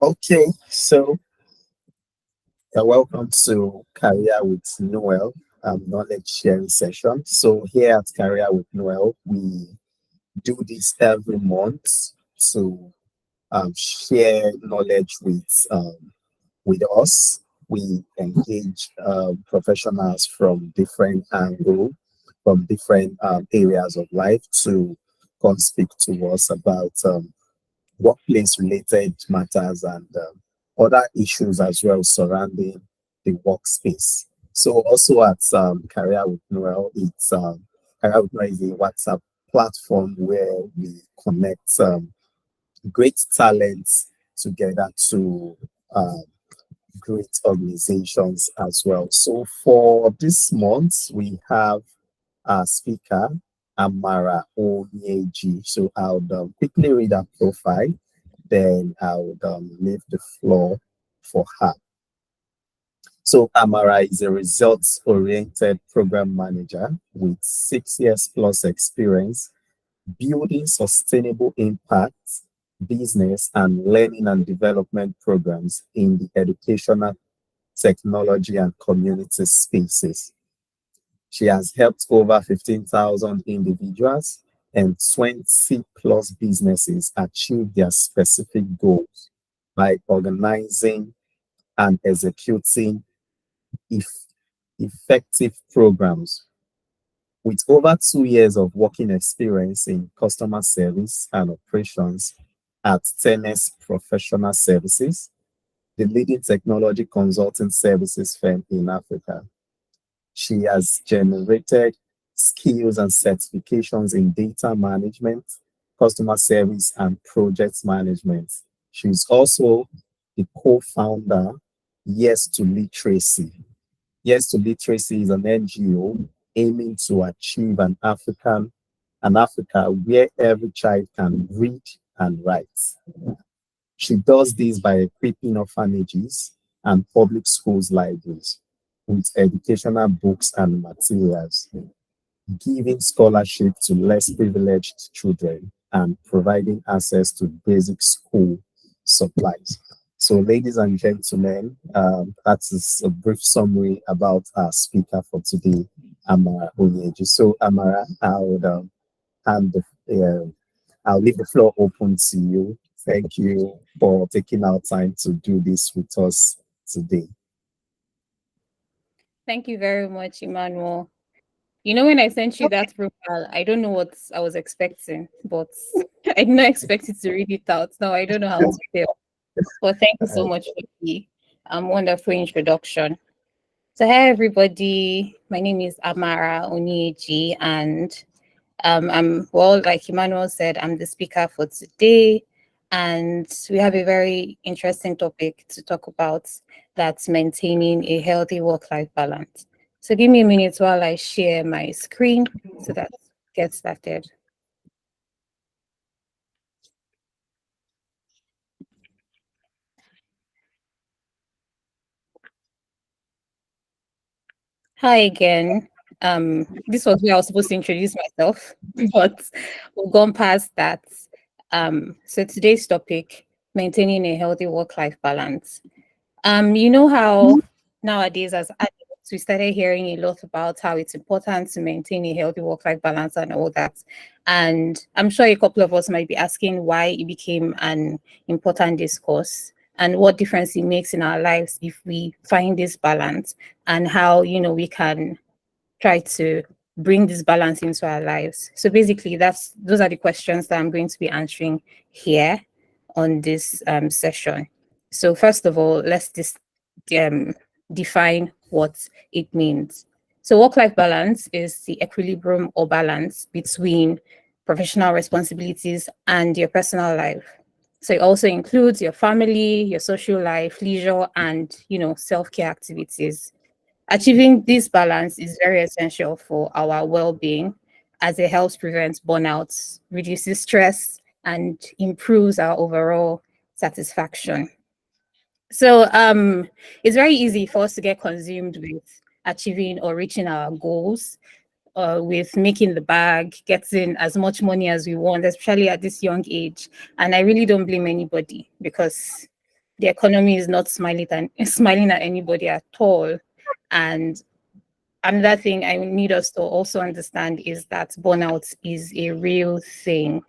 Okay, so welcome to Career with Noel, knowledge sharing session. So here at Career with Noel, we do this every month to share knowledge with us. We engage professionals from different angles, from different areas of life to come speak to us about workplace related matters and other issues as well surrounding the workspace. So also at Career with Noel, it's Career with Noel is a WhatsApp platform where we connect great talents together to great organizations as well. So for this month, we have our speaker, Amara Onyeji. So I'll quickly read her profile, then I would leave the floor for her. So Amara is a results-oriented program manager with 6 years plus experience building sustainable impact, business, and learning and development programs in the educational, technology, and community spaces. She has helped over 15,000 individuals and 20 plus businesses achieve their specific goals by organizing and executing eff- effective programs. With over 2 years of working experience in customer service and operations at Tennis Professional Services, the leading technology consulting services firm in Africa, she has generated skills and certifications in data management, customer service, and project management. She's also the co-founder Yes to Literacy. Yes to Literacy is an NGO aiming to achieve an Africa where every child can read and write. She does this by equipping orphanages and public schools libraries with educational books and materials, giving scholarship to less privileged children, and providing access to basic school supplies. So, ladies and gentlemen, that is a brief summary about our speaker for today, Amara Onyeji. So, Amara, I would hand uh, I'll leave the floor open to you. Thank you for taking our time to do this with us today. Thank you very much, Emmanuel. When I sent you that profile, I don't know what I was expecting, but I did not expect it to read it out. Now I don't know how to feel. But thank you so much for the wonderful introduction. So, hi everybody. My name is Amara Onieji, and like Emmanuel said, I'm the speaker for today. And we have a very interesting topic to talk about, that's maintaining a healthy work-life balance. So give me a minute while I share my screen so that get started. Hi again. This was where I was supposed to introduce myself, but we've gone past that. So today's topic, maintaining a healthy work-life balance. You know how nowadays as adults, we started hearing a lot about how it's important to maintain a healthy work-life balance and all that. And I'm sure a couple of us might be asking why it became an important discourse and what difference it makes in our lives if we find this balance, and how, we can try to bring this balance into our lives. So basically, those are the questions that I'm going to be answering here on this session. So first of all, let's define what it means. So work-life balance is the equilibrium or balance between professional responsibilities and your personal life. So it also includes your family, your social life, leisure, and self-care activities. Achieving this balance is very essential for our well-being, as it helps prevent burnouts, reduces stress, and improves our overall satisfaction. So it's very easy for us to get consumed with achieving or reaching our goals, with making the bag, getting as much money as we want, especially at this young age. And I really don't blame anybody, because the economy is not smiling at anybody at all. And another thing I need us to also understand is that burnout is a real thing.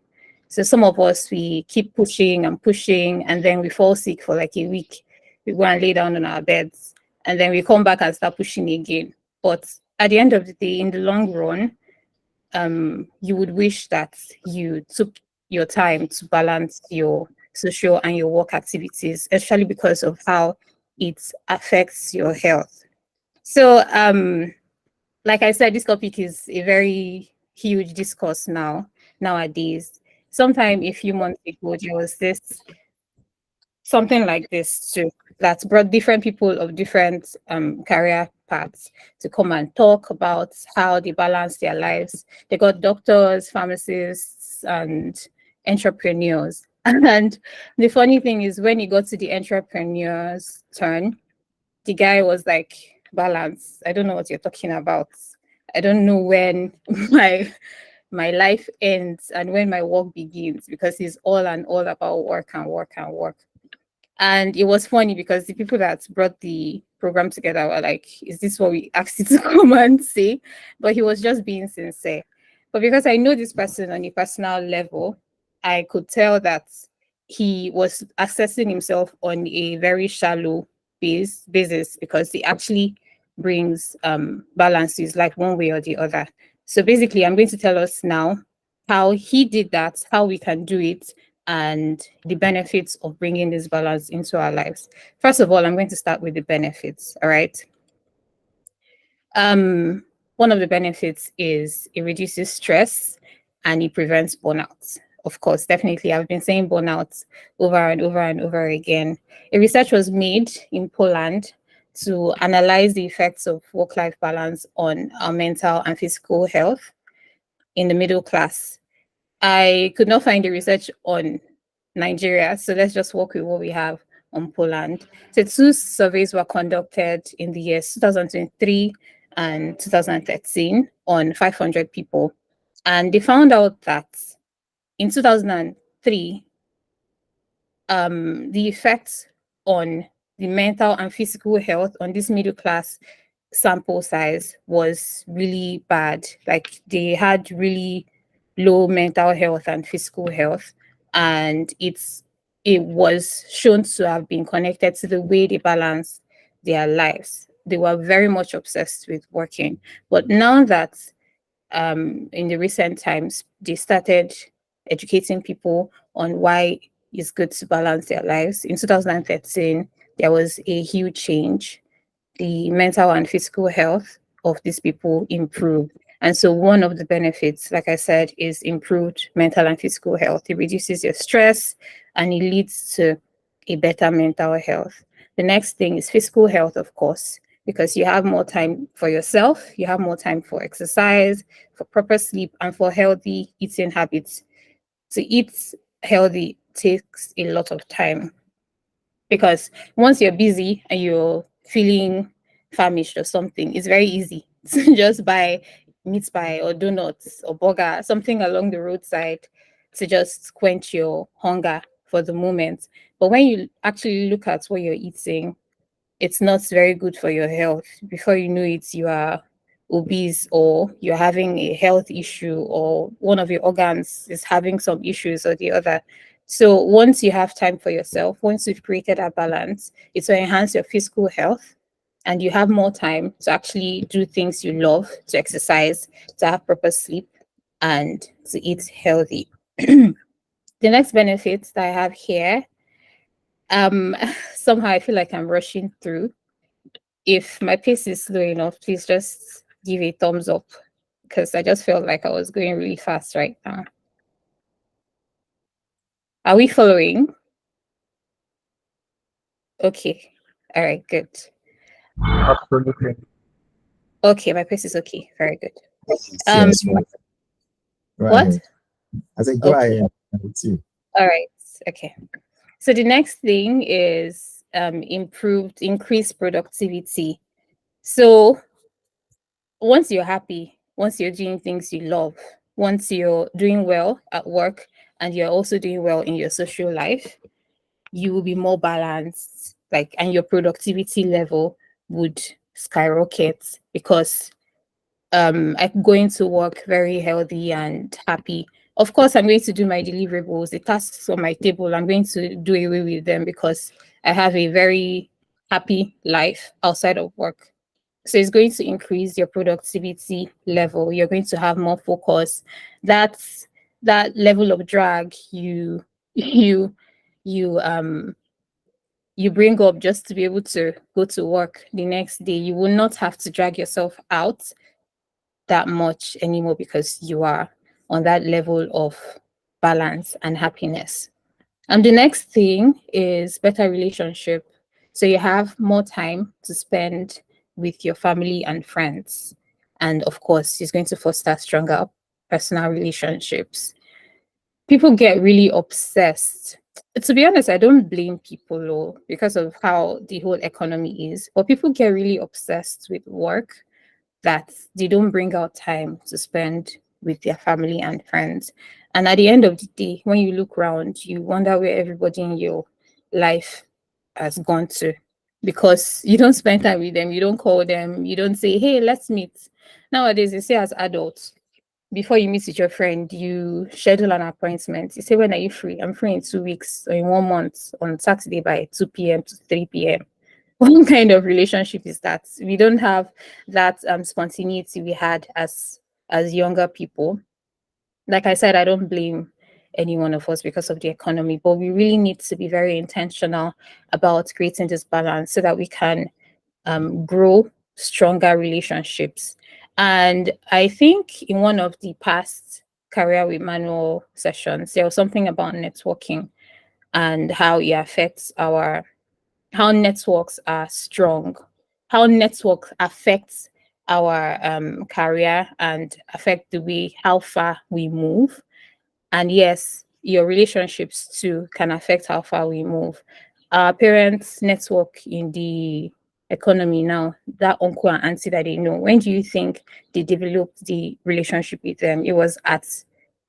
So some of us, we keep pushing and pushing, and then we fall sick for like a week. We go and lay down on our beds, and then we come back and start pushing again. But at the end of the day, in the long run, you would wish that you took your time to balance your social and your work activities, especially because of how it affects your health. So, like I said, this topic is a very huge discourse nowadays. Sometime a few months ago, there was this something like this too, that brought different people of different career paths to come and talk about how they balance their lives. They got doctors, pharmacists, and entrepreneurs. And the funny thing is, when you got to the entrepreneur's turn, the guy was like, balance, I don't know what you're talking about. I don't know when my life ends and when my work begins, because he's all and all about work and work and work. And it was funny because the people that brought the program together were like, is this what we asked you to come and say? But he was just being sincere. But because I know this person on a personal level, I could tell that he was assessing himself on a very shallow basis, because he actually brings balance to his life one way or the other. So basically, I'm going to tell us now how he did that, how we can do it, and the benefits of bringing this balance into our lives. First of all, I'm going to start with the benefits. All right. One of the benefits is it reduces stress and it prevents burnout. Of course, definitely. I've been saying burnout over and over and over again. A research was made in Poland to analyze the effects of work-life balance on our mental and physical health in the middle class. I could not find the research on Nigeria, so let's just work with what we have on Poland. So two surveys were conducted in the years 2023 and 2013 on 500 people. And they found out that in 2003, the effects on the mental and physical health on this middle class sample size was really bad. Like, they had really low mental health and physical health, and it was shown to have been connected to the way they balance their lives. They were very much obsessed with working. But now that in the recent times they started educating people on why it's good to balance their lives, in 2013 there was a huge change. The mental and physical health of these people improved. And so one of the benefits, like I said, is improved mental and physical health. It reduces your stress and it leads to a better mental health. The next thing is physical health, of course, because you have more time for yourself, you have more time for exercise, for proper sleep, and for healthy eating habits. To eat healthy takes a lot of time, because once you're busy and you're feeling famished or something, it's very easy to just buy meat pie or donuts or burger, something along the roadside, to just quench your hunger for the moment. But when you actually look at what you're eating, it's not very good for your health. Before you know it, you are obese, or you're having a health issue, or one of your organs is having some issues or the other. So once you have time for yourself, once you've created a balance, it will enhance your physical health, and you have more time to actually do things you love, to exercise, to have proper sleep, and to eat healthy. The next benefits that I have here, um, somehow I feel like I'm rushing through. If my pace is slow enough, please just give a thumbs up, because I just felt like I was going really fast right now. Are we following? Okay. All right, good. Absolutely. Okay, my pace is okay. Very good. Yes, right. Go What? ahead. I said, go Okay. ahead. With you. All right. Okay. So the next thing is increased productivity. So once you're happy, once you're doing things you love, once you're doing well at work and you're also doing well in your social life, you will be more balanced, like, and your productivity level would skyrocket because I'm going to work very healthy and happy. Of course, I'm going to do my deliverables, the tasks on my table. I'm going to do away with them because I have a very happy life outside of work. So it's going to increase your productivity level. You're going to have more focus. That's that level of drag you you you bring up just to be able to go to work the next day. You will not have to drag yourself out that much anymore because you are on that level of balance and happiness. And the next thing is better relationship. So you have more time to spend with your family and friends. And of course, it's going to foster stronger personal relationships. People get really obsessed. To be honest, I don't blame people though, because of how the whole economy is, but people get really obsessed with work that they don't bring out time to spend with their family and friends. And at the end of the day, when you look around, you wonder where everybody in your life has gone to because you don't spend time with them, you don't call them, you don't say, hey, let's meet. Nowadays, they say as adults, before you meet with your friend, you schedule an appointment. You say, when are you free? I'm free in 2 weeks or in 1 month on Saturday by 2 p.m. to 3 p.m. What kind of relationship is that? We don't have that spontaneity we had as younger people. Like I said, I don't blame any one of us because of the economy, but we really need to be very intentional about creating this balance so that we can grow stronger relationships. And I think in one of the past career with manual sessions, there was something about networking and how it affects our how networks are strong, how network affects our career and affect the way how far we move. And yes, your relationships too can affect how far we move. Our parents' network in the economy now, that uncle and auntie that they know, when do you think they developed the relationship with them? It was at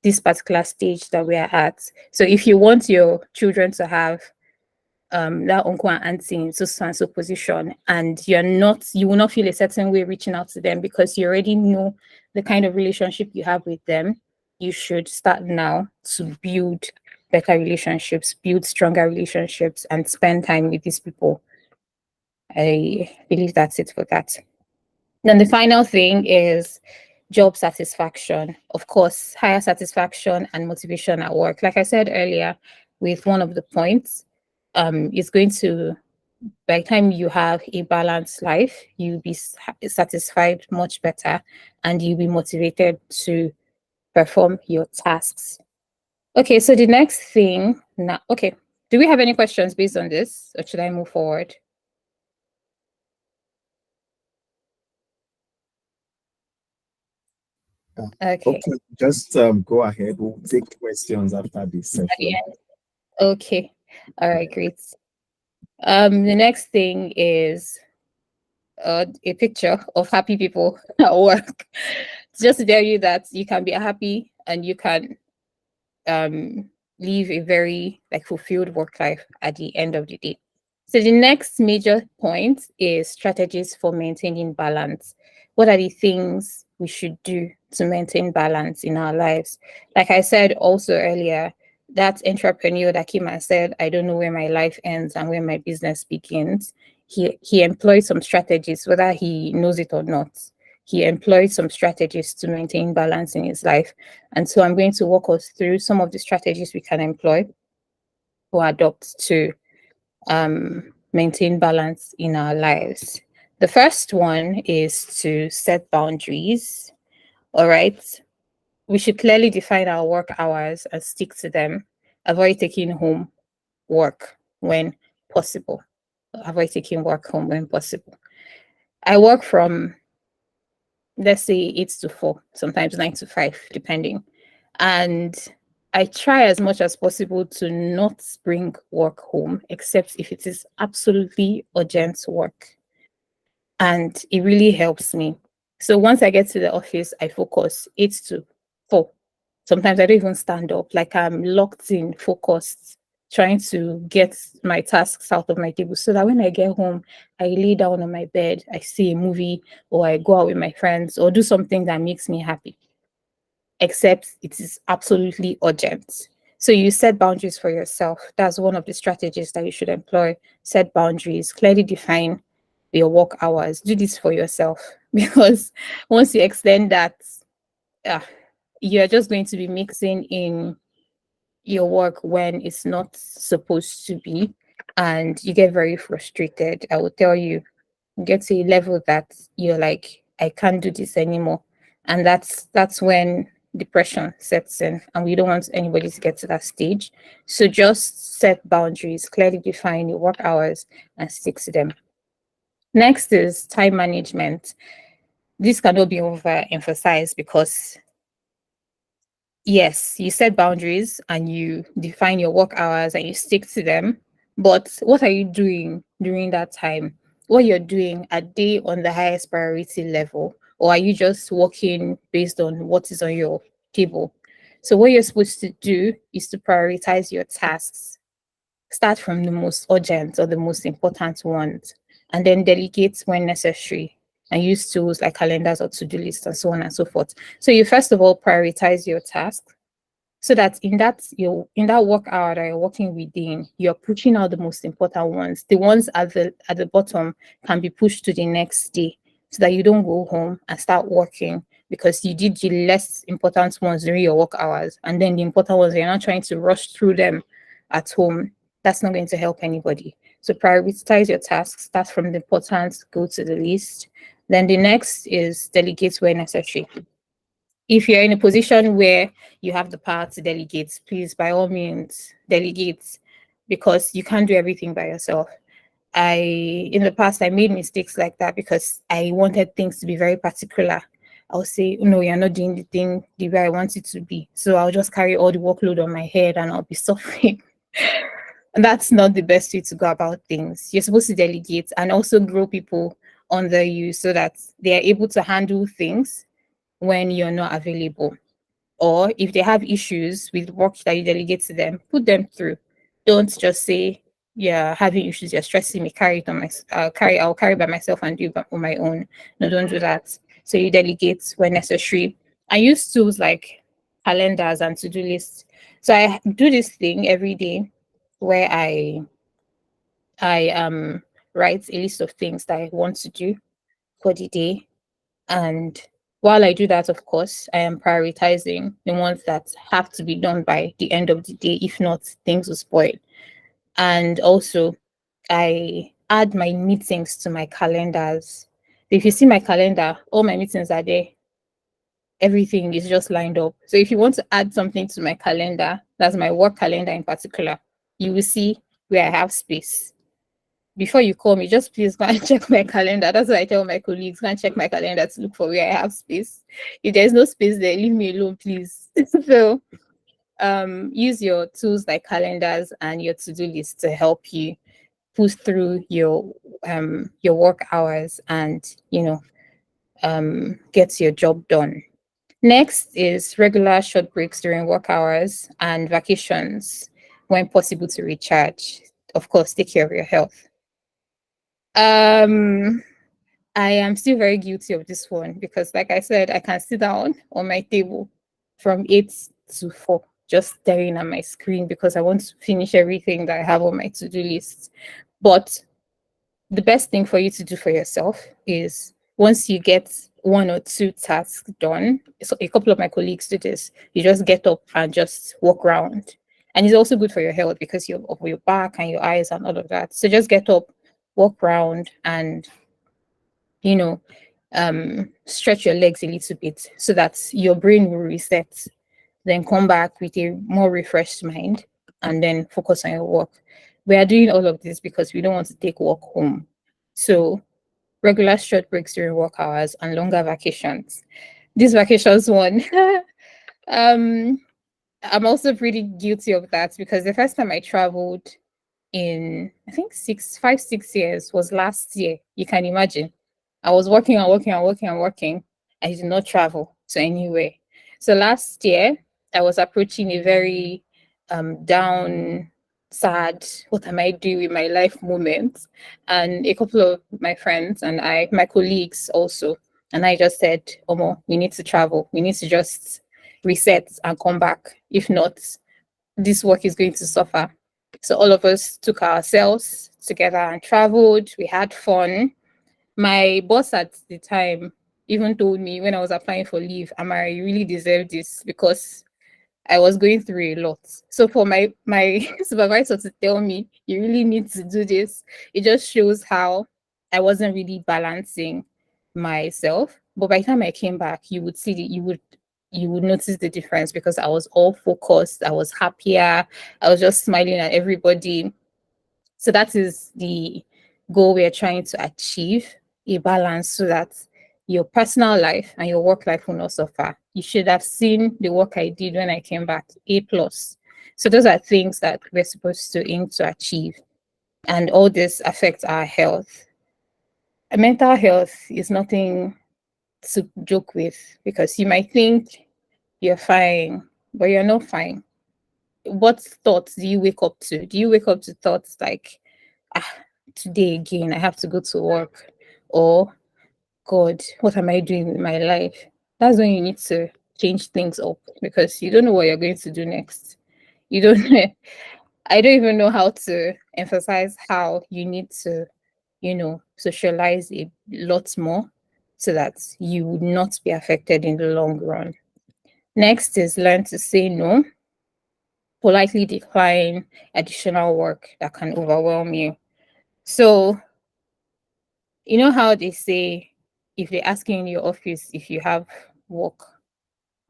this particular stage that we are at. So if you want your children to have that uncle and auntie in so and so position, and you will not feel a certain way reaching out to them because you already know the kind of relationship you have with them. You should start now to build better relationships, build stronger relationships, and spend time with these people. I believe that's it for that. Then the final thing is job satisfaction. Of course, higher satisfaction and motivation at work. Like I said earlier, with one of the points, it's going to by the time you have a balanced life, you'll be satisfied much better and you'll be motivated to perform your tasks. Okay, so the next thing now, okay, do we have any questions based on this or should I move forward? Okay, Okay, just go ahead. We'll take questions after this session. okay, all right, great. The next thing is a picture of happy people at work. Just to tell you that you can be happy and you can um, live a very like fulfilled work life at the end of the day. So the next major point is strategies for maintaining balance. What are the things we should do to maintain balance in our lives? Like I said also earlier, that entrepreneur that came and said, I don't know where my life ends and where my business begins. He employs some strategies, whether he knows it or not. He employed some strategies to maintain balance in his life. And so I'm going to walk us through some of the strategies we can employ or adopt to maintain balance in our lives. The first one is to set boundaries. All right. We should clearly define our work hours and stick to them. Avoid taking home work when possible. Avoid taking work home when possible. I work from, let's say, 8 to 4, sometimes 9 to 5, depending. And I try as much as possible to not bring work home, except if it is absolutely urgent work. And it really helps me. So once I get to the office, I focus 8 to 4. Sometimes I don't even stand up, like I'm locked in, focused, trying to get my tasks out of my table so that when I get home, I lay down on my bed, I see a movie, or I go out with my friends, or do something that makes me happy, except it is absolutely urgent. So you set boundaries for yourself. That's one of the strategies that you should employ. Set boundaries, clearly define your work hours. Do this for yourself because once you extend that, uh, you're just going to be mixing in your work when it's not supposed to be, and you get very frustrated. I will tell you, you get to a level that you're like, I can't do this anymore, and that's when depression sets in, and we don't want anybody to get to that stage. So just set boundaries, clearly define your work hours, and stick to them. Next is time management. This cannot be overemphasized because yes, you set boundaries and you define your work hours and you stick to them. But what are you doing during that time? What you're doing, are they on the highest priority level? Or are you just working based on what is on your table? So, what you're supposed to do is to prioritize your tasks. Start from the most urgent or the most important ones, and then delegate when necessary, and use tools like calendars or to-do lists and so on and so forth. So you first of all prioritize your tasks so that in that work hour that you're working within, you're pushing out the most important ones. The ones at the bottom can be pushed to the next day so that you don't go home and start working because you did the less important ones during your work hours, and then the important ones you're not trying to rush through them at home. That's not going to help anybody. So prioritize your tasks, start from the important, go to the least. Then the next is delegate where necessary. If you're in a position where you have the power to delegate, please by all means delegate, because you can't do everything by yourself. In the past I made mistakes like that because I wanted things to be very particular. I'll say, no, you're not doing the thing the way I want it to be. So I'll just carry all the workload on my head and I'll be suffering. And that's not the best way to go about things. You're supposed to delegate and also grow people under you so that they are able to handle things when you're not available. Or if they have issues with work that you delegate to them, put them through. Don't just say, yeah, having issues, you're stressing me, carry it on my I'll carry by myself and do it on my own. No, don't do that. So you delegate when necessary. I use tools like calendars and to-do lists. So I do this thing every day where I write a list of things that I want to do for the day. And while I do that, of course, I am prioritizing the ones that have to be done by the end of the day. If not, things will spoil. And also, I add my meetings to my calendars. If you see my calendar, all my meetings are there. Everything is just lined up. So if you want to add something to my calendar, that's my work calendar in particular, you will see where I have space. Before you call me, just please go and check my calendar. That's what I tell my colleagues. Go and check my calendar to look for where I have space. If there's no space there, leave me alone, please. So use your tools like calendars and your to-do list to help you push through your work hours and get your job done. Next is regular short breaks during work hours and vacations when possible to recharge. Of course, take care of your health. Um, I am still very guilty of this one because, like I said, I can sit down on my table from 8 to 4, just staring at my screen because I want to finish everything that I have on my to do list. But the best thing for you to do for yourself is once you get 1 or 2 tasks done, so a couple of my colleagues do this, you just get up and just walk around. And it's also good for your health because of your back and your eyes and all of that. So just get up, walk around, and you know, stretch your legs a little bit so that your brain will reset, then come back with a more refreshed mind and then focus on your work. We are doing all of this because we don't want to take work home. So regular short breaks during work hours and longer vacations. This vacations one, I'm also pretty guilty of that because the first time I traveled in, I think 6 years was last year. You can imagine. I was working and working and working and working. I did not travel to anywhere. So last year, I was approaching a very down, sad, what am I doing with my life moment. And a couple of my friends and my colleagues also, and I just said, Omo, we need to travel. We need to just reset and come back. If not, this work is going to suffer. So all of us took ourselves together and traveled. We had fun. My boss at the time even told me when I was applying for leave, Amara, you really deserve this because I was going through a lot. So for my supervisor to tell me you really need to do this, it just shows how I wasn't really balancing myself. But by the time I came back, you would see that you would notice the difference because I was all focused, I was happier, I was just smiling at everybody. So that is the goal we're trying to achieve, a balance so that your personal life and your work life will not suffer. You should have seen the work I did when I came back, A plus. So those are things that we're supposed to aim to achieve. And all this affects our health. Mental health is nothing to joke with because you might think you're fine, but you're not fine. What thoughts do you wake up to? Do you wake up to thoughts like, ah, today again, I have to go to work? Or, God, what am I doing with my life? That's when you need to change things up because you don't know what you're going to do next. You don't know. I don't even know how to emphasize how you need to, socialize a lot more so that you would not be affected in the long run. Next is learn to say no, politely decline additional work that can overwhelm you. So, you know how they say if they ask you in your office if you have work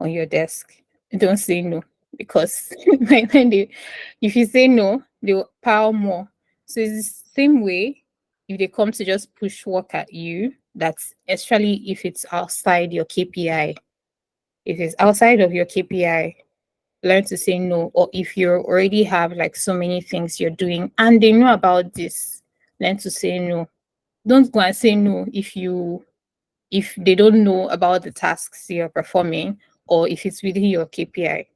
on your desk, don't say no because if you say no, they'll pile more. So it's the same way if they come to just push work at you, that's especially if it's outside your KPI. If it's outside of your KPI, learn to say no. Or if you already have like so many things you're doing and they know about this, learn to say no. Don't go and say no if they don't know about the tasks you're performing or if it's within your KPI.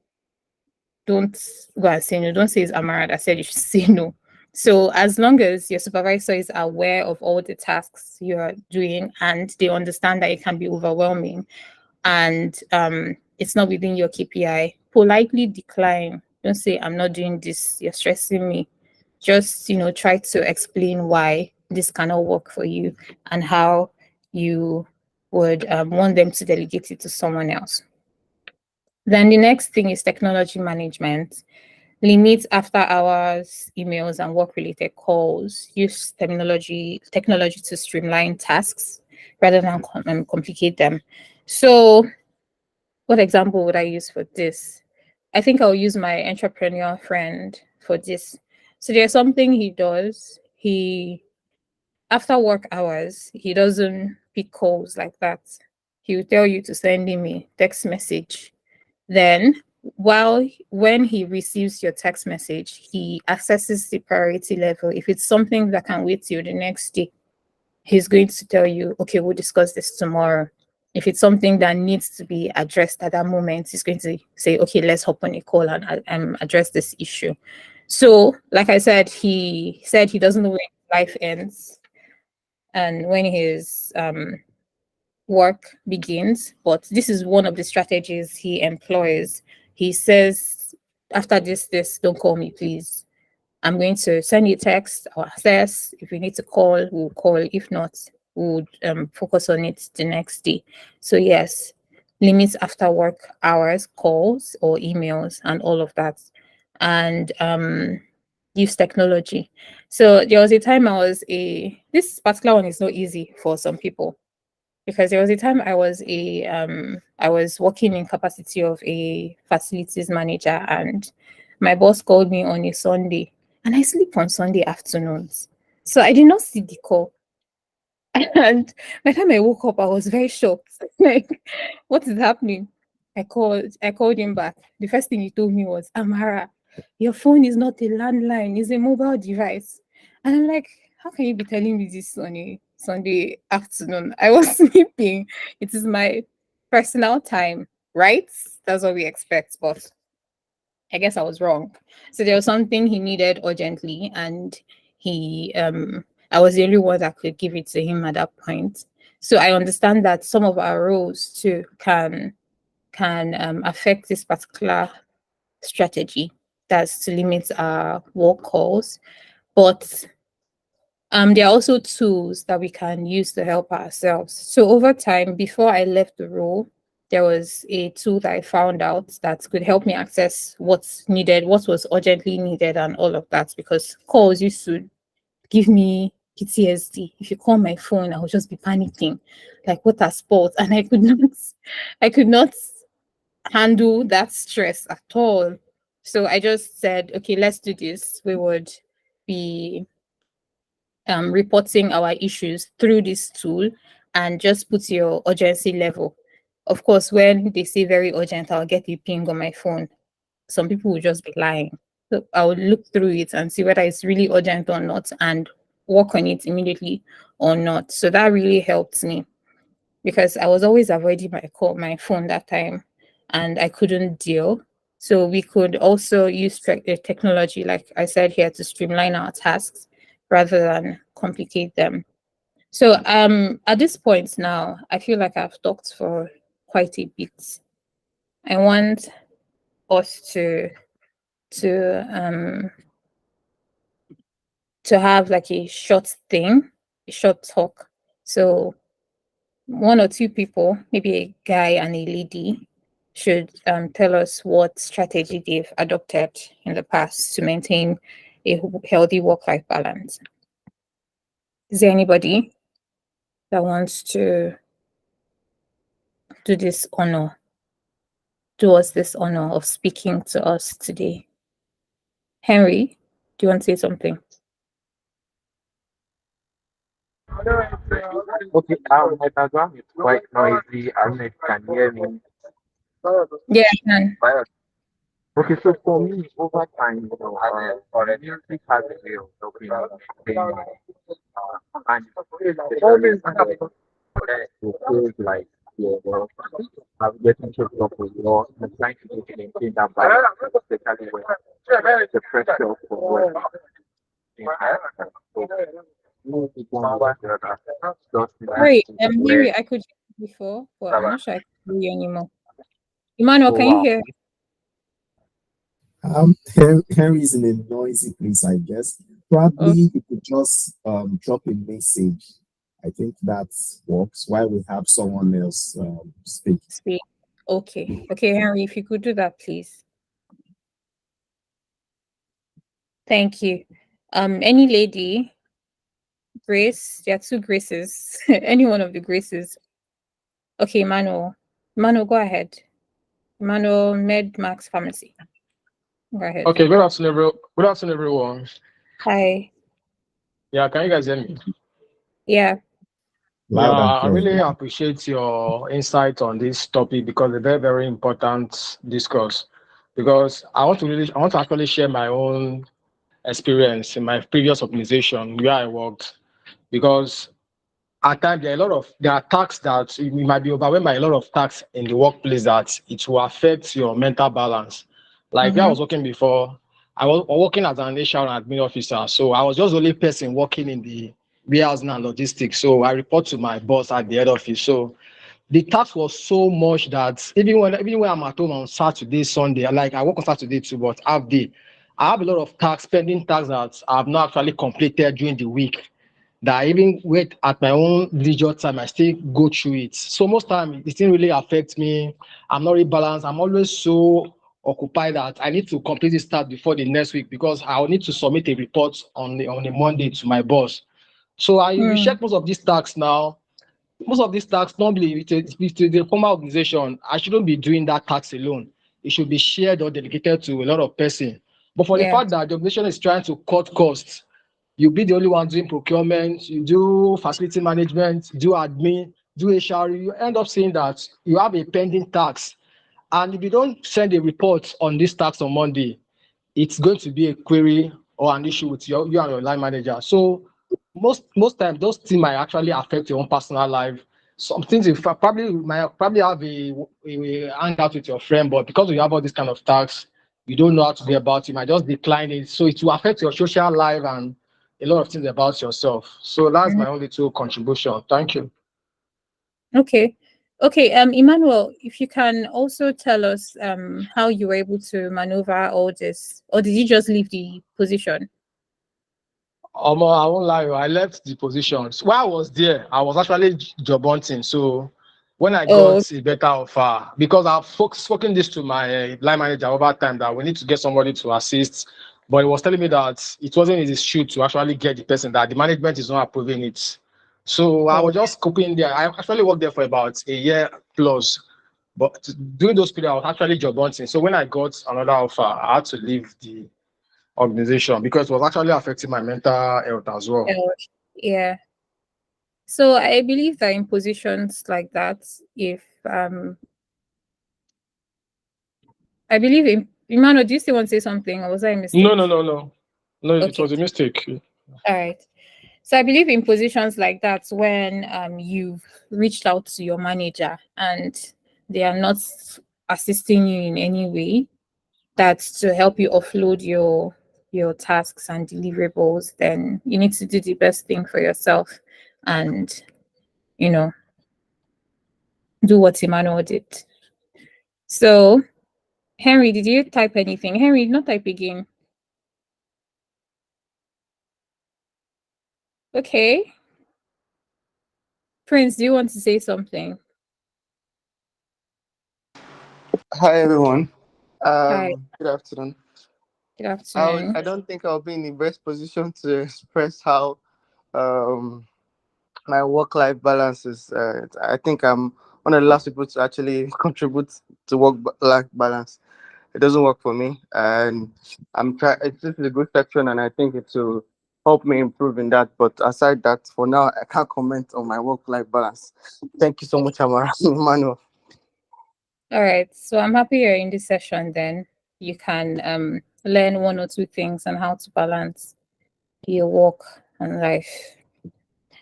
Don't go and say no. Don't say it's Amara that said you should say no. So as long as your supervisor is aware of all the tasks you're doing and they understand that it can be overwhelming and it's not within your KPI, politely decline. Don't say I'm not doing this, you're stressing me. Just try to explain why this cannot work for you and how you would want them to delegate it to someone else. Then the next thing is technology management. Limit after hours emails and work related calls. Use technology to streamline tasks rather than complicate them. So what example would I use for this? I think I'll use my entrepreneur friend for this. So there's something he does. After work hours, he doesn't pick calls like that. He will tell you to send him a text message. Then, when he receives your text message, he assesses the priority level. If it's something that can wait till the next day, he's going to tell you, okay, we'll discuss this tomorrow. If it's something that needs to be addressed at that moment, he's going to say, okay, let's hop on a call and address this issue. So, like I said, he said he doesn't know when life ends and when his work begins, but this is one of the strategies he employs. He says, after this, don't call me, please. I'm going to send you a text or access. If we need to call, we'll call. If not, we'll focus on it the next day. So yes, limits after work hours, calls or emails and all of that. And use technology. So there was a time this particular one is not easy for some people because there was a time I was working in capacity of a facilities manager and my boss called me on a Sunday and I sleep on Sunday afternoons. So I did not see the call. And by the time I woke up, I was very shocked. Like, what is happening? I called him back. The first thing he told me was, Amara, your phone is not a landline, it's a mobile device. And I'm like, how can you be telling me this on a Sunday afternoon? I was sleeping. It is my personal time, right? That's what we expect. But I guess I was wrong. So there was something he needed urgently, and he I was the only one that could give it to him at that point. So I understand that some of our roles too can affect this particular strategy. That's to limit our work calls. But there are also tools that we can use to help ourselves. So over time, before I left the role, there was a tool that I found out that could help me access what's needed, what was urgently needed, and all of that. Because calls used to give me PTSD. If you call my phone, I would just be panicking, like what a sport, and I could not handle that stress at all. So I just said, okay, let's do this. We would be reporting our issues through this tool and just put your urgency level. Of course, when they say very urgent, I'll get a ping on my phone. Some people will just be lying. So I would look through it and see whether it's really urgent or not and work on it immediately or not. So that really helped me because I was always avoiding my phone that time, and I couldn't deal. So we could also use technology, like I said here, to streamline our tasks rather than complicate them. So at this point now, I feel like I've talked for quite a bit. I want us to to have like a short thing, a short talk. So one or two people, maybe a guy and a lady, should tell us what strategy they've adopted in the past to maintain a healthy work-life balance. Is there anybody that wants to do this honor, do us this honor of speaking to us today? Henry, do you want to say something? Okay, my background is quite noisy. I don't know if you can hear me. Yeah, I can. Okay, so for me, over time, music has a way of helping me maintain and especially to feel like I'm getting choked up with law. I'm trying to maintain that balance, especially when the pressure of work is so, it's one way or the other. Just Sorry, need Henry, to I could hear you before, but I'm learn. not sure I can hear you anymore. Emmanuel, So, can you hear? Henry's in a noisy place, I guess. Oh, Probably you could just drop a message. I think that works while we have someone else speak. speak. Okay. Okay, Henry, if you could do that, please. Thank you. Any lady, Grace, there are two Graces. Any one of the Graces. Okay, Emmanuel. Emmanuel, go ahead. Emmanuel, Med Max Pharmacy. Go ahead. Okay, good afternoon, everyone. Hi. Yeah, can you guys hear me? Yeah. Yeah, Loud and I clear. really appreciate your insight on this topic because it's a very, very important discourse. Because I want to actually share my own experience in my previous organization where I worked. Because at times there are tasks that you might be overwhelmed by a lot of tasks in the workplace that it will affect your mental balance. Like where I Mm-hmm. was working before, I was working as an HR and admin officer, so I was just the only person working in the warehousing and logistics. So I report to my boss at the head office. So the task was so much that even when I'm at home on Saturday, Sunday, like I work on Saturday too, but half day, I have a lot of tasks, pending tasks that I've not actually completed during the week that I even wait at my own leisure time, I still go through it. So most time it didn't really affect me. I'm not really balanced. I'm always so occupied that I need to complete this task before the next week because I will need to submit a report on a Monday to my boss. So I Mm. check most of these tasks now. Most of these tasks normally with the former organization, I shouldn't be doing that task alone. It should be shared or delegated to a lot of person. But for the Yeah. fact that the organization is trying to cut costs, you be the only one doing procurement, you do facility management, do admin, do HR, you end up saying that you have a pending tax And if you don't send a report on this tax on Monday, it's going to be a query or an issue with you and your line manager. So most times those things might actually affect your own personal life. Some things you might probably have a hangout with your friend, but because you have all this kind of tax, you don't know how to be about it, you might just decline it. So it will affect your social life and a lot of things about yourself. So that's my only two contribution. Thank you. Okay. Okay, Emmanuel, if you can also tell us how you were able to maneuver all this, or did you just leave the position? I won't lie, I left the positions. While I was there, I was actually job hunting. So when I Oh, got a better offer, because I've spoken this to my line manager over time that we need to get somebody to assist, but he was telling me that it wasn't his shoot to actually get the person, that the management is not approving it. So I was just cooking there. I actually worked there for about a year plus. But during those periods, I was actually job hunting. So when I got another offer, I had to leave the organization because it was actually affecting my mental health as well. yeah. So I believe that in positions like that, if I believe in Emmanuel, do you still want to say something, or was I a mistake? No. It Okay. was a mistake. All right. So I believe in positions like that, when you've reached out to your manager and they are not assisting you in any way, that's to help you offload your tasks and deliverables, then you need to do the best thing for yourself and do what Emmanuel did. So Henry, did you type anything? Henry, not type again. Okay. Prince, do you want to say something? Hi everyone. Hi. Good afternoon. Good afternoon. I don't think I'll be in the best position to express how um my work-life balance is. I think I'm one of the last people to actually contribute to work-life balance. It doesn't work for me, and I'm trying. This is a good section, and I think it will help me improve in that. But aside that, for now, I can't comment on my work-life balance. Thank you so much, Amara. Manuel. All right. So I'm happy you're in this session then. You can learn one or two things on how to balance your work and life.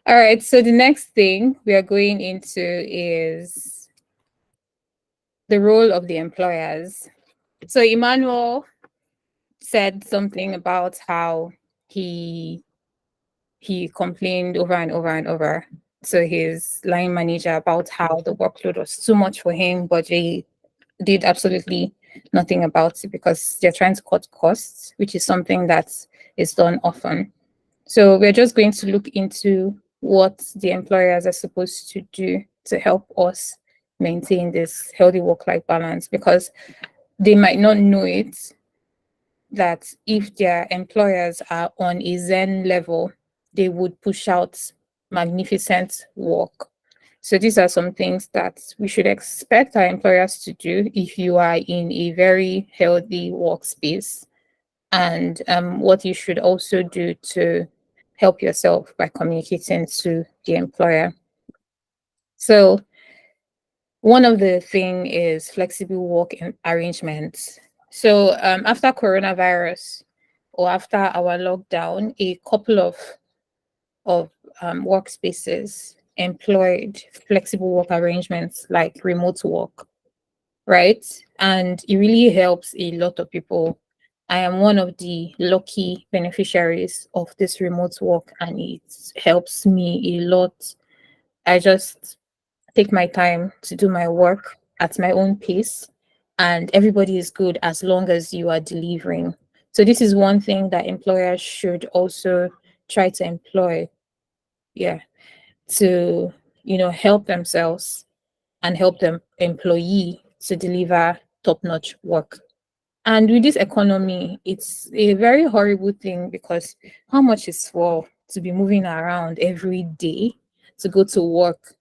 All right. So the next thing we are going into is the role of the employers. So Emmanuel said something about how he complained over and over and over to his line manager about how the workload was too much for him, but they did absolutely nothing about it because they're trying to cut costs, which is something that is done often. So we're just going to look into what the employers are supposed to do to help us maintain this healthy work-life balance, because they might not know it, that if their employers are on a Zen level, they would push out magnificent work. So these are some things that we should expect our employers to do if you are in a very healthy workspace, and what you should also do to help yourself by communicating to the employer. So one of the thing is flexible work arrangements. So after coronavirus, or after our lockdown, a couple of workspaces employed flexible work arrangements like remote work, right? And it really helps a lot of people. I am one of the lucky beneficiaries of this remote work, and it helps me a lot. I just take my time to do my work at my own pace, and everybody is good as long as you are delivering. So this is one thing that employers should also try to employ, to help themselves and help them employee to deliver top-notch work. And with this economy, it's a very horrible thing, because how much is for to be moving around every day to go to work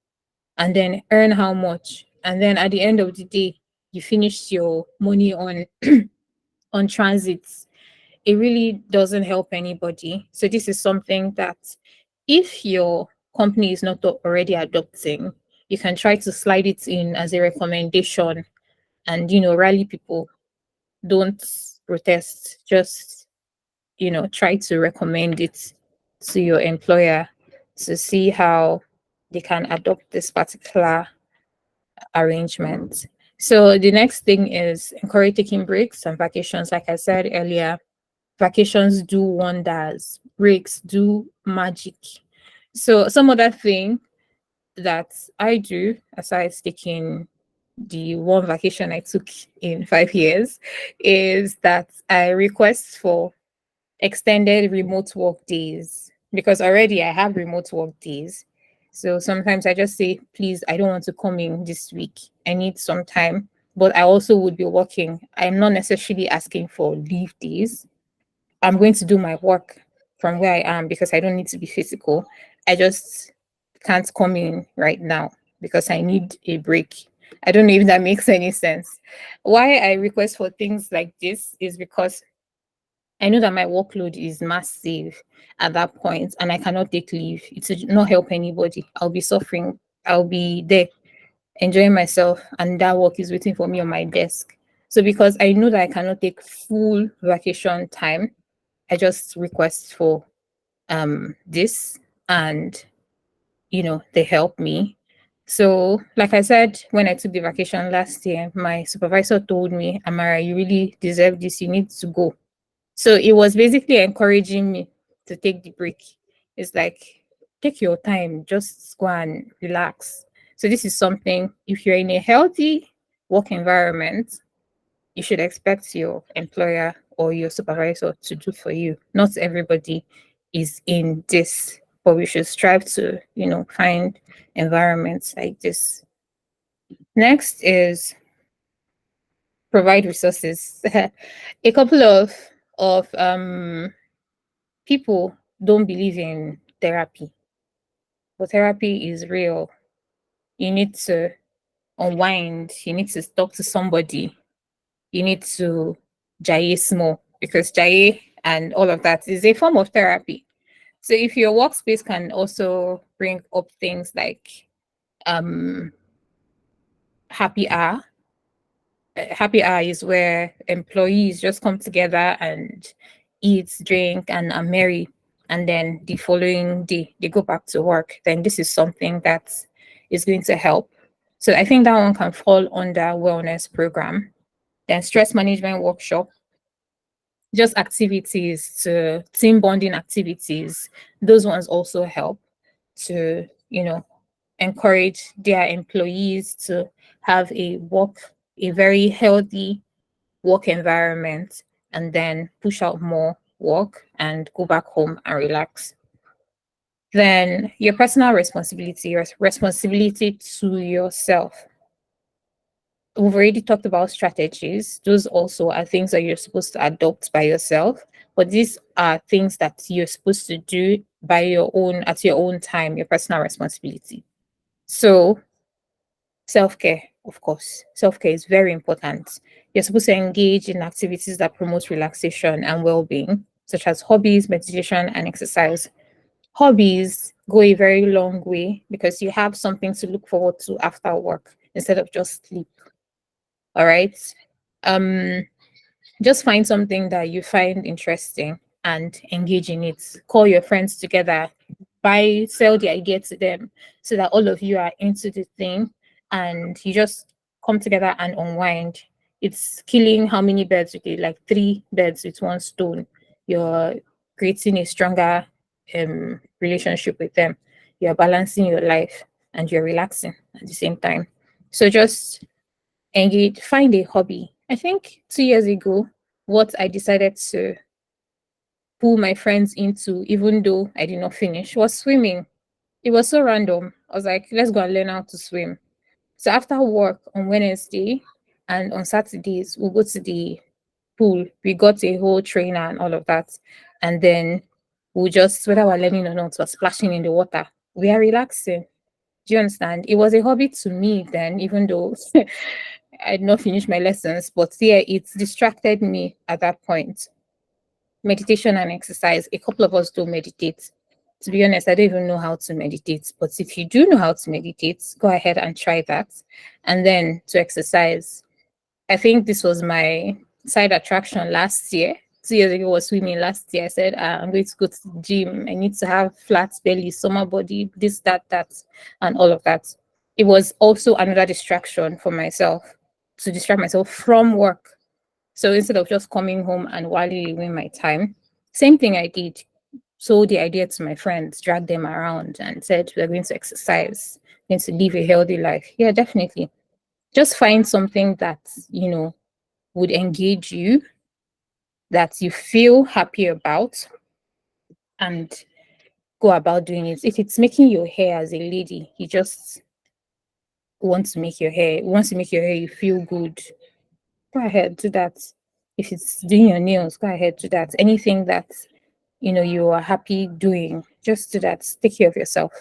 and then earn how much, and then at the end of the day you finish your money on on transits. It really doesn't help anybody. So this is something that, if your company is not already adopting, you can try to slide it in as a recommendation and rally people. Don't protest, just try to recommend it to your employer to see how they can adopt this particular arrangement. So the next thing is encourage taking breaks and vacations. Like I said earlier, vacations do wonders, breaks do magic. So some other thing that I do, aside taking the one vacation I took in 5 years, is that I request for extended remote work days, because already I have remote work days. So sometimes I just say, please, I don't want to come in this week. I need some time, but I also would be working. I'm not necessarily asking for leave days. I'm going to do my work from where I am because I don't need to be physical. I just can't come in right now because I need a break. I don't know if that makes any sense. Why I request for things like this is because I know that my workload is massive at that point and I cannot take leave. It will not help anybody. I'll be suffering. I'll be there enjoying myself and that work is waiting for me on my desk. So because I know that I cannot take full vacation time, I just request for this, and they help me. So like I said, when I took the vacation last year, my supervisor told me, Amara, you really deserve this, you need to go. So it was basically encouraging me to take the break. It's like, take your time, just go and relax. So this is something, if you're in a healthy work environment, you should expect your employer or your supervisor to do for you. Not everybody is in this, but we should strive to, find environments like this. Next is provide resources. A couple of people don't believe in therapy, but therapy is real. You need to unwind, you need to talk to somebody, you need to jaye small, because jaye and all of that is a form of therapy. So if your workspace can also bring up things like um happy hour. Happy hour is where employees just come together and eat, drink, and are merry. And then the following day, they go back to work. Then this is something that is going to help. So I think that one can fall under wellness program. Then stress management workshop, just activities to team bonding activities. Those ones also help to, encourage their employees to have a very healthy work environment, and then push out more work and go back home and relax. Then your personal responsibility, your responsibility to yourself. We've already talked about strategies. Those also are things that you're supposed to adopt by yourself, but these are things that you're supposed to do by your own, at your own time, your personal responsibility. So self-care, of course. Self-care is very important. You're supposed to engage in activities that promote relaxation and well-being, such as hobbies, meditation, and exercise. Hobbies go a very long way because you have something to look forward to after work instead of just sleep. All right. Um, just find something that you find interesting and engage in it. Call your friends together, sell the idea to them so that all of you are into the thing and you just come together and unwind. It's killing how many birds with it? Like 3 birds with one stone. You're creating a stronger relationship with them. You're balancing your life and you're relaxing at the same time. So just engage, find a hobby. I think 2 years ago, what I decided to pull my friends into, even though I did not finish, was swimming. It was so random. I was like, let's go and learn how to swim. So after work on Wednesday and on Saturdays, we'll go to the pool. We got a whole trainer and all of that. And then we'll just, whether we're learning or not, we're splashing in the water. We are relaxing. Do you understand? It was a hobby to me then, even though I had not finished my lessons, but yeah, it distracted me at that point. Meditation and exercise. A couple of us do meditate. To be honest, I don't even know how to meditate, but if you do know how to meditate, go ahead and try that. And then to exercise. I think this was my side attraction last year. 2 years ago was swimming. Last year I said, I'm going to go to the gym. I need to have flat belly, summer body, this, that, and all of that. It was also another distraction for myself, to distract myself from work. So instead of just coming home and whiling away my time, same thing I did. Sold the idea to my friends, dragged them around and said, we're going to exercise, going to live a healthy life. Yeah, definitely. Just find something that, would engage you, that you feel happy about, and go about doing it. If it's making your hair as a lady, you just wants to make your hair, you feel good, go ahead, do that. If it's doing your nails, go ahead, do that. Anything that you are happy doing, just do that. Take care of yourself.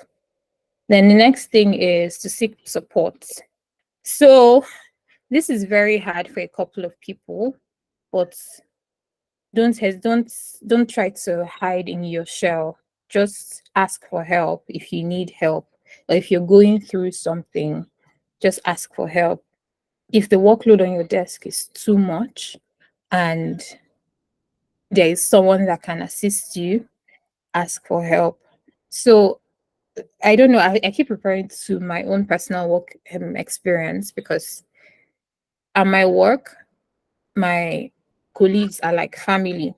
Then the next thing is to seek support. So this is very hard for a couple of people, but don't try to hide in your shell. Just ask for help if you need help, or if you're going through something, just ask for help. If the workload on your desk is too much and there is someone that can assist you, ask for help. So I don't know, I keep referring to my own personal work experience, because at my work, my colleagues are like family.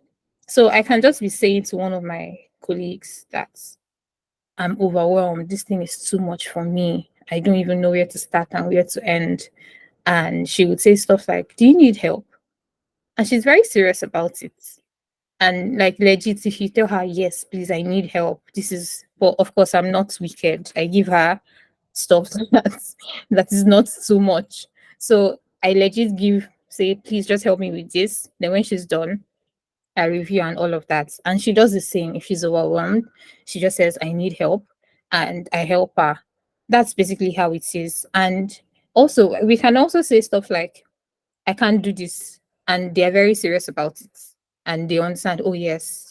So I can just be saying to one of my colleagues that I'm overwhelmed. This thing is too much for me. I don't even know where to start and where to end. And she would say stuff like, do you need help? And she's very serious about it. And like legit, if you tell her, yes, please, I need help. This is, well, of course, I'm not wicked. I give her stuff that is not too much. So I legit say, please just help me with this. Then when she's done, I review and all of that. And she does the same. If she's overwhelmed, she just says, I need help. And I help her. That's basically how it is. And also, we can also say stuff like, I can't do this. And they're very serious about it. And they understand, oh, yes,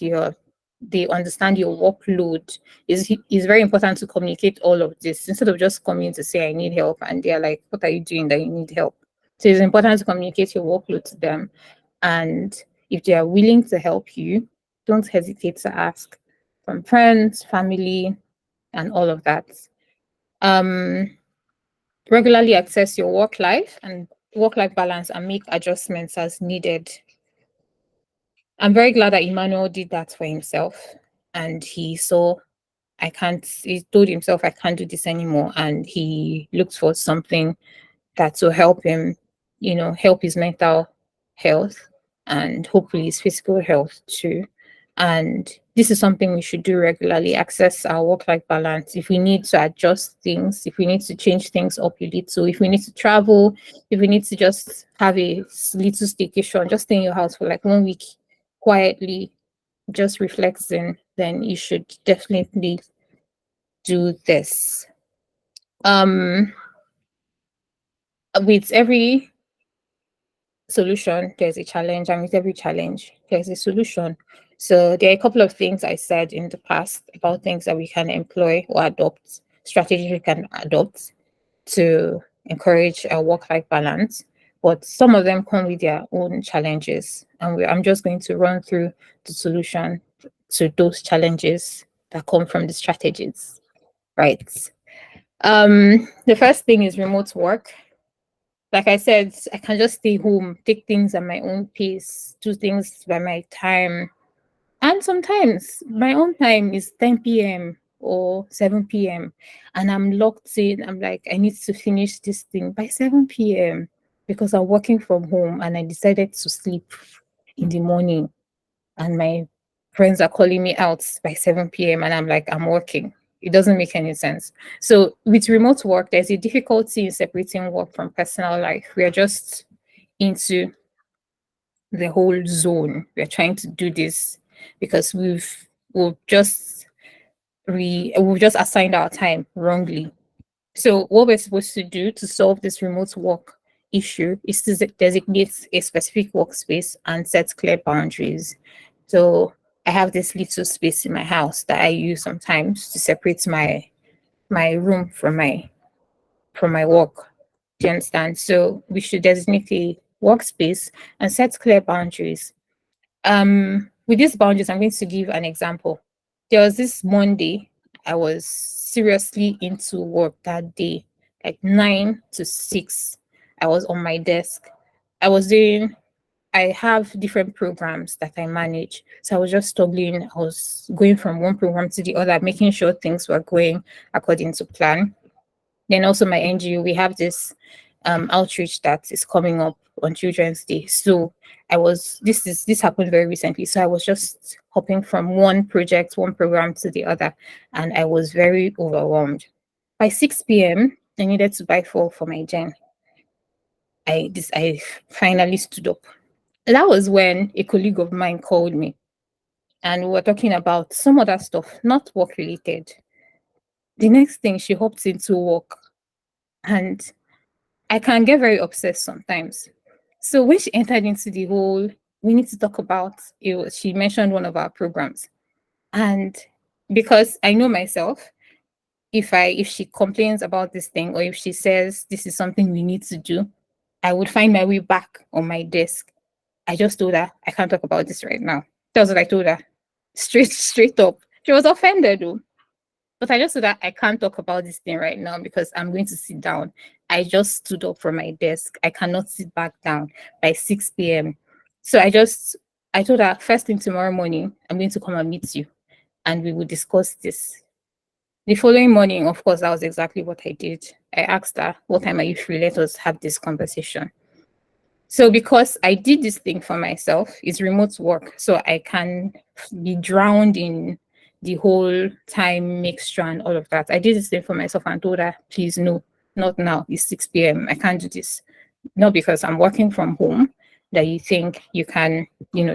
they understand your workload. Is very important to communicate all of this instead of just coming to say, I need help. And they're like, what are you doing that you need help? So it's important to communicate your workload to them. And if they are willing to help you, don't hesitate to ask from friends, family, and all of that. Regularly assess your work-life balance and make adjustments as needed. I'm very glad that Emmanuel did that for himself, and he told himself, I can't do this anymore. And he looked for something that will help him, help his mental health and hopefully his physical health too. And this is something we should do regularly, access our work-life balance. If we need to adjust things, if we need to change things up a little, if we need to travel, if we need to just have a little staycation, just stay in your house for like 1 week quietly, just reflecting, then you should definitely do this. With every solution, there's a challenge, and with every challenge, there's a solution. So there are a couple of things I said in the past about things that we can employ or adopt, strategies we can adopt to encourage a work-life balance. But some of them come with their own challenges. And I'm just going to run through the solution to those challenges that come from the strategies, right? The first thing is remote work. Like I said, I can just stay home, take things at my own pace, do things by my time. And sometimes my own time is 10 p.m. or 7 p.m. and I'm locked in. I'm like, I need to finish this thing by 7 p.m. because I'm working from home and I decided to sleep in the morning. And my friends are calling me out by 7 p.m. and I'm like, I'm working. It doesn't make any sense. So with remote work, there's a difficulty in separating work from personal life. We are just into the whole zone. We're trying to do this because we've just assigned our time wrongly. So what we're supposed to do to solve this remote work issue is to designate a specific workspace and set clear boundaries. So I have this little space in my house that I use sometimes to separate my room from my work. Do you understand? So we should designate workspace and set clear boundaries. With these boundaries, I'm going to give an example. There was this Monday, I was seriously into work that day, like 9 to 6. I was on my desk. I have different programs that I manage. So I was just struggling. I was going from one program to the other, making sure things were going according to plan. Then also my NGO, we have this outreach that is coming up on Children's Day. So this happened very recently. So I was just hopping from one project, one program to the other, and I was very overwhelmed. By 6 p.m., I needed to buy fuel for my gen. I finally stood up. That was when a colleague of mine called me, and we were talking about some other stuff, not work related. The next thing, she hopped into work, and I can get very obsessed sometimes. So when she entered into the whole, we need to talk about it, she mentioned one of our programs. And because I know myself, if she complains about this thing, or if she says this is something we need to do, I would find my way back on my desk. I just told her I can't talk about this right now. That's what I told her. Straight up. She was offended though. But I just said that I can't talk about this thing right now because I'm going to sit down. I just stood up from my desk. I cannot sit back down by 6 p.m. So I told her, first thing tomorrow morning, I'm going to come and meet you and we will discuss this. The following morning, of course, that was exactly what I did. I asked her, what time are you free? Let us have this conversation. So because I did this thing for myself, it's remote work. So I can be drowned in the whole time mixture and all of that. I did this thing for myself and told her, please, no, not now. It's 6 p.m. I can't do this. Not because I'm working from home that you think you can,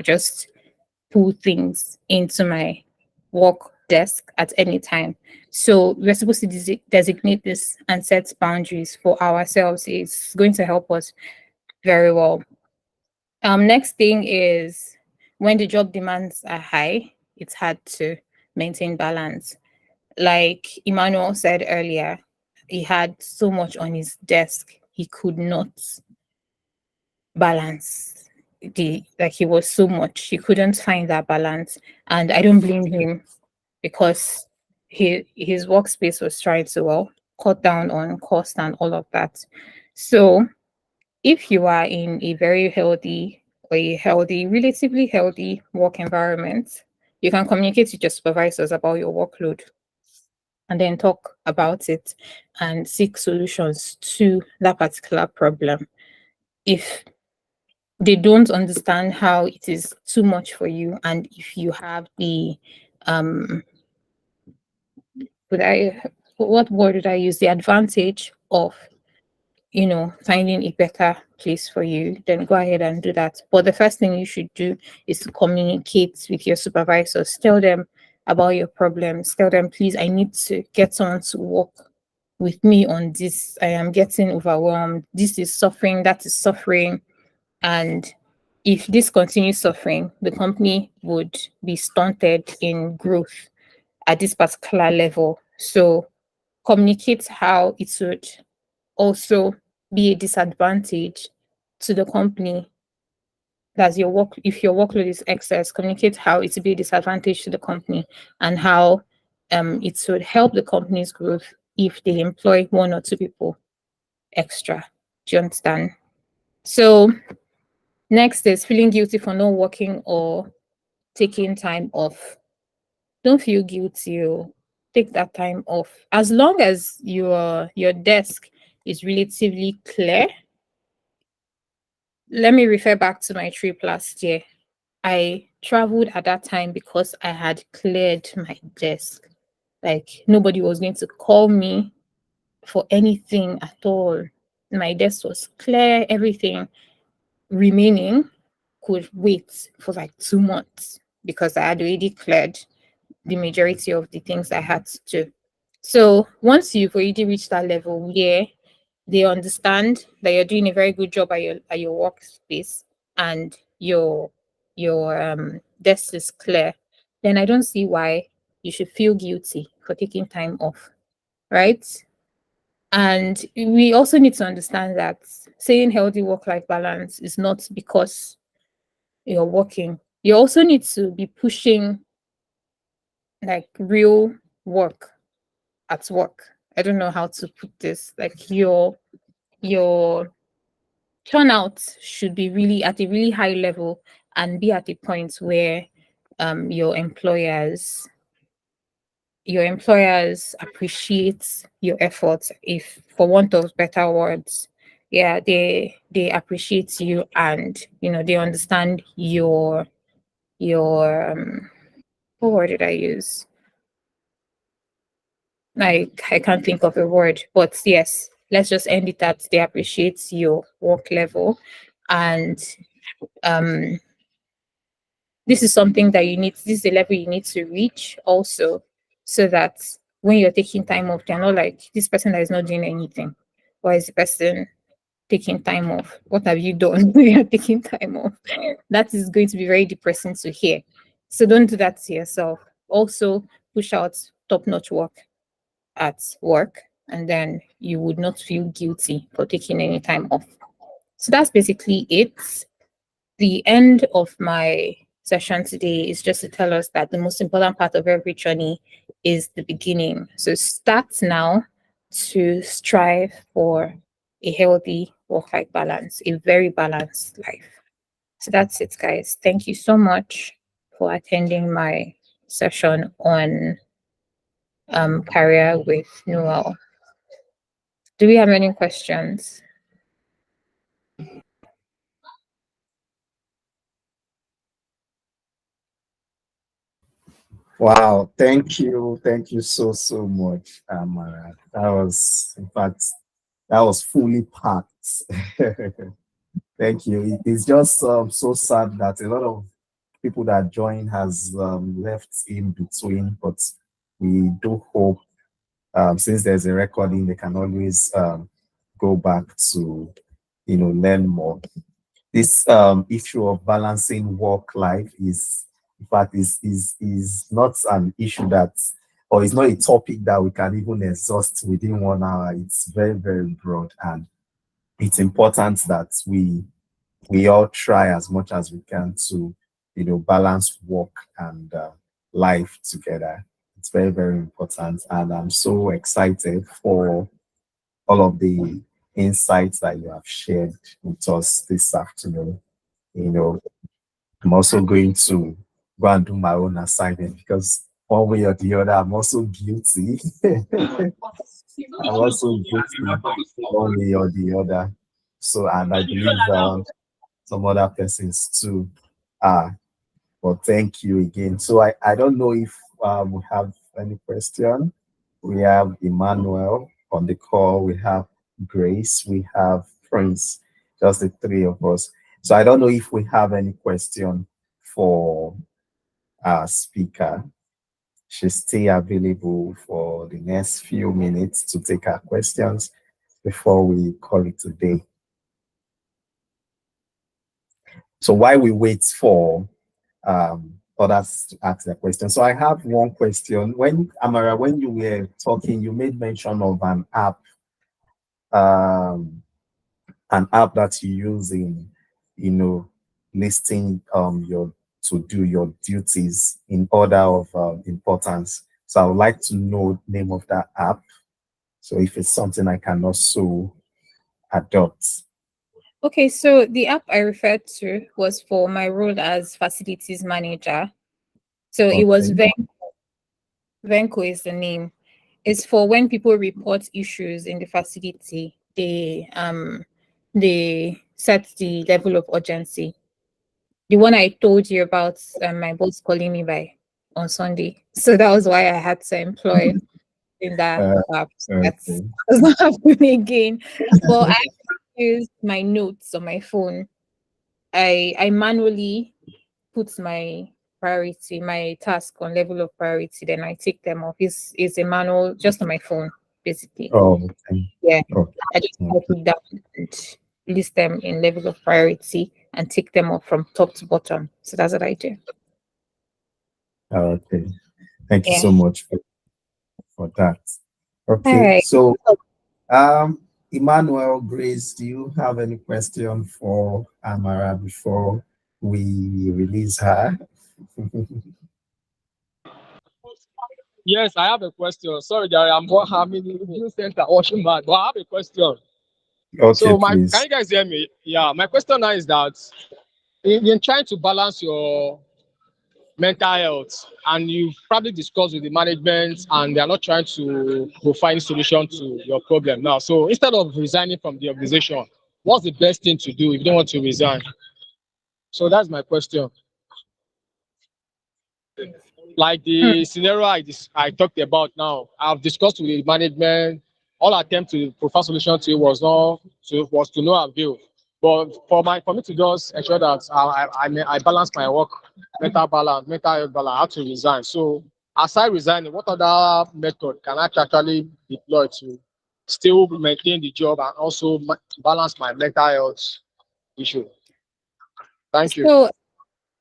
just pull things into my work desk at any time. So we're supposed to designate this and set boundaries for ourselves. It's going to help us very well. Next thing is when the job demands are high, it's hard to maintain balance. Like Emmanuel said earlier, he had so much on his desk, he could not balance he was so much, he couldn't find that balance. And I don't blame him because his workspace was trying to cut down on cost and all of that. So if you are in a very healthy or relatively healthy work environment, you can communicate with your supervisors about your workload and then talk about it and seek solutions to that particular problem. If they don't understand how it is too much for you, and if you have the what word did I use? The advantage of finding a better place for you, then go ahead and do that. But the first thing you should do is to communicate with your supervisors. Tell them about your problems. Tell them, please, I need to get someone to work with me on this. I am getting overwhelmed. This is suffering, that is suffering. And if this continues suffering, the company would be stunted in growth at this particular level. So communicate how it would also be a disadvantage to the company. That's if your workload is excess, communicate how it would be a disadvantage to the company and how it would help the company's growth if they employ 1 or 2 people extra. Do you understand? So next is feeling guilty for not working or taking time off. Don't feel guilty. Take that time off. As long as your desk is relatively clear. Let me refer back to my trip last year. I traveled at that time because I had cleared my desk. Like nobody was going to call me for anything at all. My desk was clear, everything remaining could wait for like 2 months because I had already cleared the majority of the things I had to do. So once you've already reached that level where they understand that you're doing a very good job at your workspace and your desk is clear, then I don't see why you should feel guilty for taking time off, right? And we also need to understand that saying healthy work-life balance is not because you're working. You also need to be pushing like real work at work. I don't know how to put this. Like your turnout should be really at a really high level and be at a point where your employers appreciate your efforts, if for want of better words. Yeah, they appreciate you, and they understand your what word did I use? I can't think of a word, but yes, let's just end it at they appreciate your work level. And um this is something that this is a level you need to reach also, so that when you're taking time off, they're not like, this person that is not doing anything. Why is the person taking time off? What have you done when you're taking time off? That is going to be very depressing to hear. So don't do that to yourself. Also, push out top-notch work at work, and then you would not feel guilty for taking any time off. So that's basically it. The end of my session today is just to tell us that the most important part of every journey is the beginning. So start now to strive for a healthy work-life balance, a very balanced life. So that's it, guys. Thank you so much for attending my session on career with Noel. Do we have any questions? Wow, thank you so much, Amara. That was, in fact, that was fully packed. Thank you. It's just so sad that a lot of people that join has left in between, but we do hope, since there's a recording, they can always go back to learn more. This issue of balancing work life is, in fact, is not an issue that, or it's not a topic that we can even exhaust within 1 hour. It's very, very broad, and it's important that we all try as much as we can to balance work and life together. It's very, very important, and I'm so excited for all of the insights that you have shared with us this afternoon. I'm also going to go and do my own assignment, because one way or the other, I'm also guilty. I'm also guilty one way or the other. So, and I believe some other persons too are. But thank you again. So I don't know if we have any question. We have Emmanuel on the call. We have Grace. We have Prince. Just the three of us. So I don't know if we have any question for our speaker. She's still available for the next few minutes to take our questions before we call it a day. So while we wait for others to ask their question. So I have one question. When Amara, when you were talking, you made mention of an app that you use in, listing your to do your duties in order of importance. So I would like to know the name of that app. So if it's something I can also adopt. Okay, so the app I referred to was for my role as facilities manager. So it was Okay. Venco is the name. It's for when people report issues in the facility, they set the level of urgency. The one I told you about, my boss calling me by on Sunday. So that was why I had to employ in that app. So that's Okay. does not happen again. But I use my notes on my phone. I manually put my priority, my task on level of priority, then I take them off. It's a manual just on my phone, basically. Oh, okay. Yeah. Okay. I just type it down and list them in level of priority and take them off from top to bottom. So that's what I do. Okay. Thank you Yeah. so much for that. All Okay. right. So Emmanuel, Grace, do you have any question for Amara before we release her? Yes, I have a question. Sorry, Gary, I'm in the review center watching that, but I have a question. Okay, So can please. you guys hear me? Yeah, my question now is that in trying to balance your mental health, and you probably discuss with the management, and they are not trying to find solution to your problem now. So instead of resigning from the organization, what's the best thing to do if you don't want to resign? So that's my question. Like the scenario I talked about now, I've discussed with the management. All attempt to provide solution to it was to no avail. But for me to just ensure that I balance my work, mental health balance, I have to resign. So aside resigning, what other method can I actually deploy to still maintain the job and also balance my mental health issue? Thank you. So,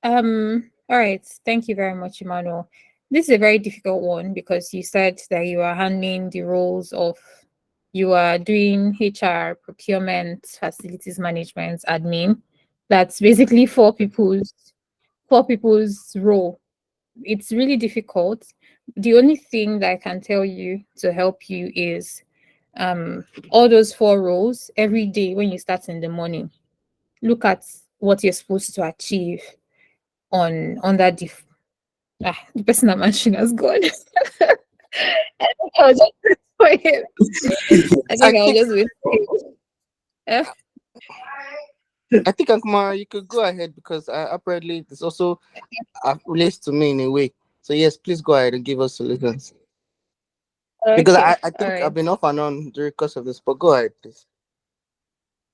all right. Thank you very much, Emmanuel. This is a very difficult one because you said that you are handling the roles of, you are doing HR, procurement, facilities management, admin. That's basically four people's role. It's really difficult. The only thing that I can tell you to help you is all those four roles every day when you start in the morning. Look at what you're supposed to achieve on that the person I'm answering has gone. I think I'll just wait for him. I I think I'll think just wait for him. Eh, I think Ankuma, you could go ahead because apparently this also relates to me in a way. So yes, please go ahead and give us solutions. Because Okay, I all think I've right. been off and on during the course of this, but go ahead, please.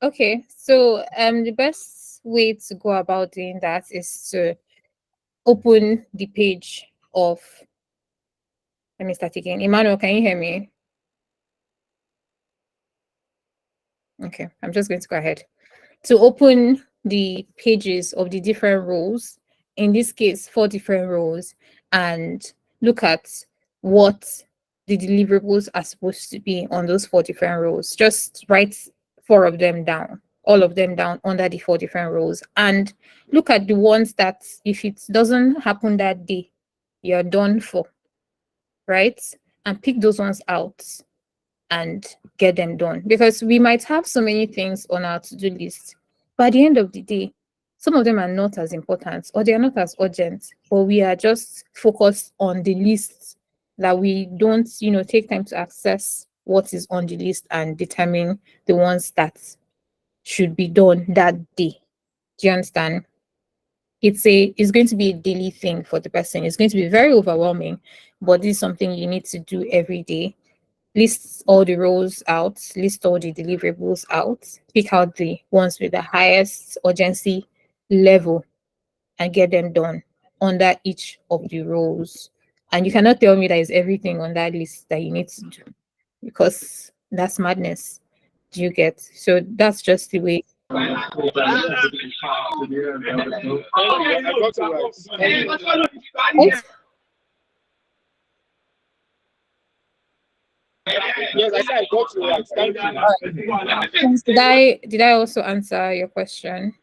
Okay, so the best way to go about doing that is to open the page of, let me start again. Emmanuel, can you hear me? Okay, I'm just going to go ahead. To open the pages of the different roles, in this case, 4 different roles, and look at what the deliverables are supposed to be on those 4 different roles. Just write 4 of them down, all of them down under the 4 different roles, and look at the ones that if it doesn't happen that day, you're done for, right? And pick those ones out and get them done. Because we might have so many things on our to-do list. By the end of the day, some of them are not as important or they are not as urgent, but we are just focused on the list, that we don't, take time to access what is on the list and determine the ones that should be done that day. Do you understand? It's going to be a daily thing for the person. It's going to be very overwhelming, but this is something you need to do every day. List all the roles out, list all the deliverables out, pick out the ones with the highest urgency level and get them done under each of the roles. And you cannot tell me that is everything on that list that you need to do, because that's madness. Do you get? So that's just the way. Right? Yes, I said I got you right. Thank you. Did I also answer your question?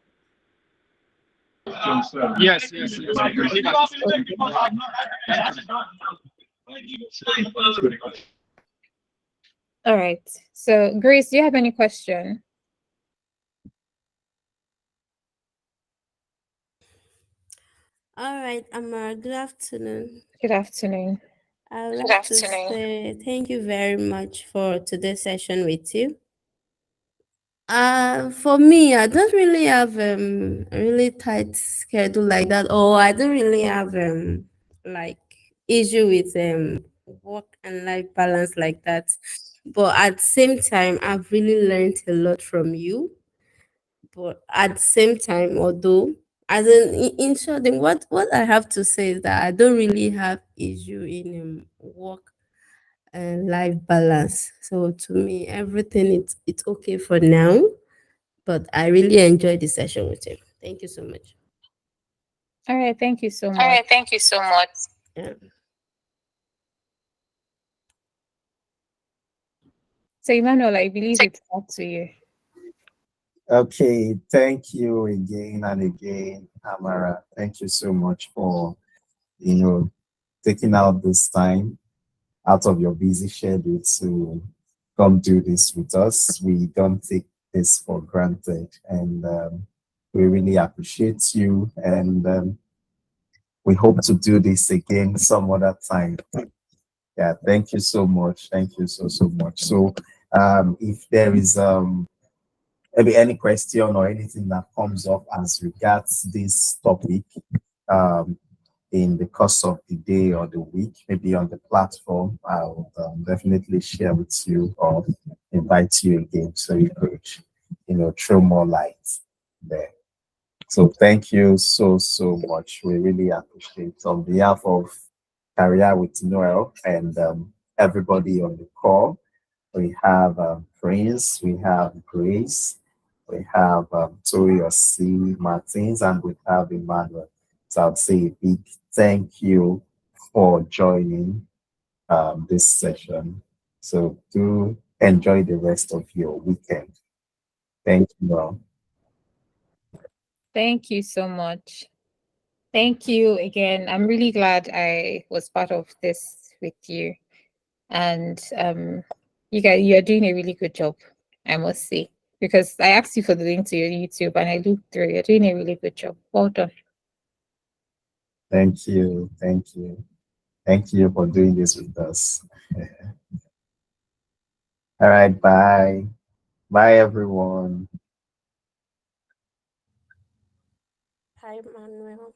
Yes. All right. So Grace, do you have any question? All right, Amara, good afternoon. Good afternoon. I would like to say thank you very much for today's session with you. For me, I don't really have a really tight schedule like that, or I don't really have like issue with work and life balance like that. But at the same time, I've really learned a lot from you. But at the same time, although as in short, then what I have to say is that I don't really have issue in work and life balance. So to me, everything it's okay for now. But I really enjoyed the session with you. Thank you so much. All right. Thank you so All much. right, thank you so much. Yeah. So Emmanuel, I believe it's up to you. Okay, thank you again and again, Amara. Thank you so much for, taking out this time out of your busy schedule to come do this with us. We don't take this for granted, and we really appreciate you. And we hope to do this again some other time. Yeah, thank you so much. Thank you so much. So, if there is maybe any question or anything that comes up as regards this topic, um, in the course of the day or the week, maybe on the platform, I'll definitely share with you or invite you again so you could, throw more light there. So thank you so much. We really appreciate on behalf of Career with Noel and everybody on the call. We have Prince, we have Grace, we have Toyosi Martins, and we have Emmanuel. So I'd say a big thank you for joining this session. So do enjoy the rest of your weekend. Thank you all. Thank you so much. Thank you again. I'm really glad I was part of this with you. And you're doing a really good job, I must say. Because I asked you for the link to your YouTube and I looked through. You're doing a really good job. Well done. Thank you. Thank you. Thank you for doing this with us. All right, bye. Bye, everyone. Hi, Manuel.